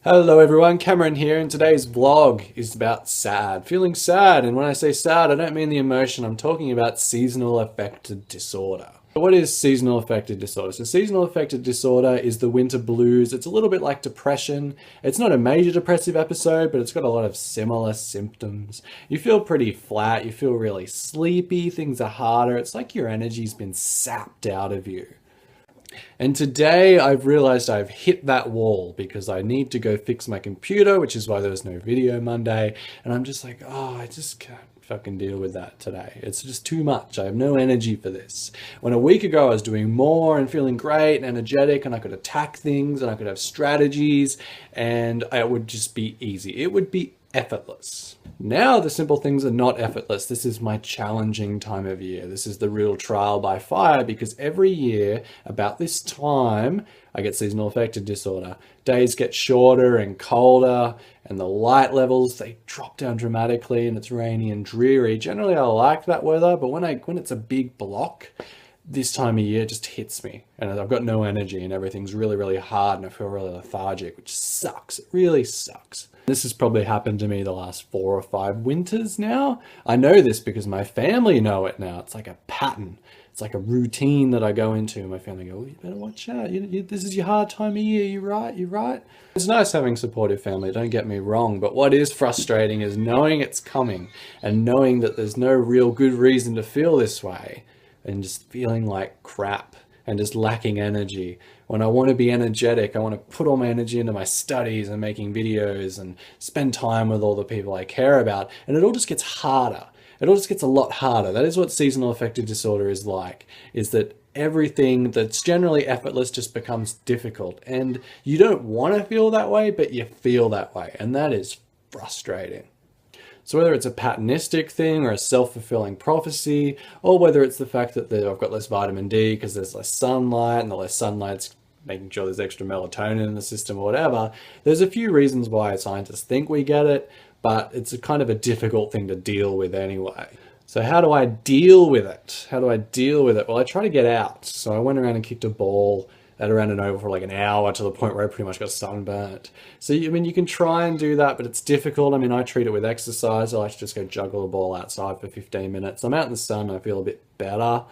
Hello everyone, Cameron here, and today's vlog is about feeling sad. And when I say sad, I don't mean the emotion, I'm talking about seasonal affective disorder. What is seasonal affective disorder? So seasonal affective disorder is the winter blues. It's a little bit like depression. It's not a major depressive episode, but it's got a lot of similar symptoms. You feel pretty flat, you feel really sleepy, things are harder. It's like your energy's been sapped out of you. And today I've realized I've hit that wall because I need to go fix my computer, which is why there was no video Monday. And I'm just like, oh, I just can't fucking deal with that today. It's just too much. I have no energy for this. When a week ago I was doing more and feeling great and energetic, and I could attack things and I could have strategies and it would just be easy. It would be effortless. Now the simple things are not effortless. This is my challenging time of year. This is the real trial by fire, because every year about this time I get seasonal affective disorder. Days get shorter and colder, and the light levels, they drop down dramatically, and it's rainy and dreary. Generally I like that weather, but when it's a big block, this time of year just hits me and I've got no energy and everything's really, really hard and I feel really lethargic, which sucks. It really sucks. This has probably happened to me the last 4 or 5 winters now. I know this because my family know it now. It's like a pattern. It's like a routine that I go into. My family go, oh, you better watch out. This is your hard time of year. You're right. It's nice having supportive family, don't get me wrong. But what is frustrating is knowing it's coming and knowing that there's no real good reason to feel this way, and just feeling like crap and just lacking energy. When I want to be energetic, I want to put all my energy into my studies and making videos and spend time with all the people I care about, and it all just gets harder. It all just gets a lot harder. That is what seasonal affective disorder is like, is that everything that's generally effortless just becomes difficult, and you don't want to feel that way, but you feel that way, and that is frustrating. So whether it's a patternistic thing or a self-fulfilling prophecy, or whether it's the fact that I've got less vitamin D because there's less sunlight, and the less sunlight's making sure there's extra melatonin in the system or whatever, there's a few reasons why scientists think we get it, but it's a kind of a difficult thing to deal with anyway. So how do I deal with it? Well, I try to get out. So I went around and kicked a ball at around and over for like an hour, to the point where I pretty much got sunburnt. So, you can try and do that, but it's difficult. I treat it with exercise. I like to just go juggle a ball outside for 15 minutes. I'm out in the sun and I feel a bit better.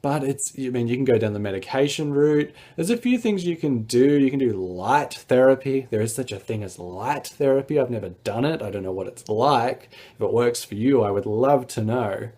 But you can go down the medication route. There's a few things you can do. You can do light therapy. There is such a thing as light therapy. I've never done it. I don't know what it's like. If it works for you, I would love to know.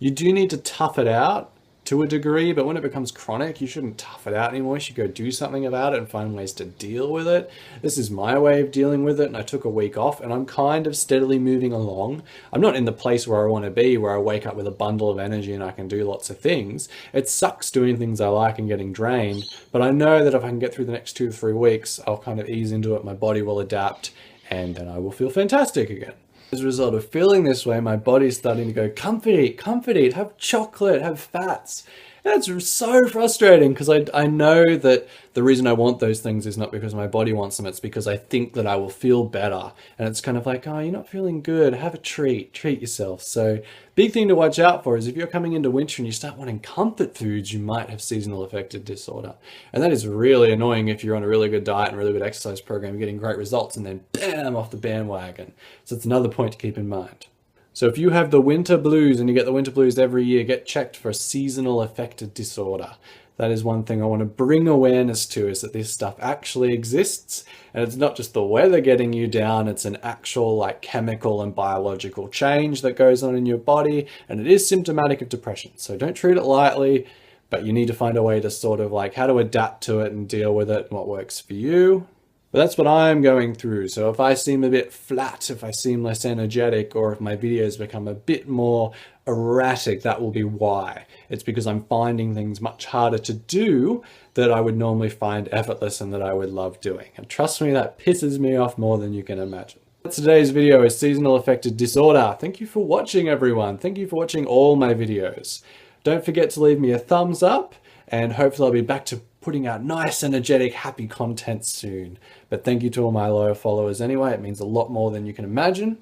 You do need to tough it out to a degree, but when it becomes chronic, you shouldn't tough it out anymore. You should go do something about it and find ways to deal with it. This is my way of dealing with it, and I took a week off, and I'm kind of steadily moving along. I'm not in the place where I want to be, where I wake up with a bundle of energy and I can do lots of things. It sucks doing things I like and getting drained, but I know that if I can get through the next 2 to 3 weeks, I'll kind of ease into it, my body will adapt, and then I will feel fantastic again. As a result of feeling this way, my body's starting to go, comfort eat, have chocolate, have fats. And it's so frustrating, because I know that the reason I want those things is not because my body wants them, it's because I think that I will feel better. And it's kind of like, oh, you're not feeling good, have a treat yourself. So big thing to watch out for is if you're coming into winter and you start wanting comfort foods, you might have seasonal affective disorder. And that is really annoying if you're on a really good diet and really good exercise program, getting great results, and then bam, off the bandwagon. So it's another point to keep in mind. So if you have the winter blues, and you get the winter blues every year, get checked for seasonal affective disorder. That is one thing I want to bring awareness to, is that this stuff actually exists, and it's not just the weather getting you down, it's an actual chemical and biological change that goes on in your body, and it is symptomatic of depression. So don't treat it lightly, but you need to find a way to sort of how to adapt to it and deal with it and what works for you. But that's what I'm going through. So if I seem a bit flat, if I seem less energetic, or if my videos become a bit more erratic, that will be why. It's because I'm finding things much harder to do that I would normally find effortless and that I would love doing. And trust me, that pisses me off more than you can imagine. Today's video is seasonal affective disorder. Thank you for watching, everyone. Thank you for watching all my videos. Don't forget to leave me a thumbs up, and hopefully I'll be back to putting out nice, energetic, happy content soon. But thank you to all my loyal followers anyway. It means a lot more than you can imagine.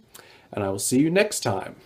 And I will see you next time.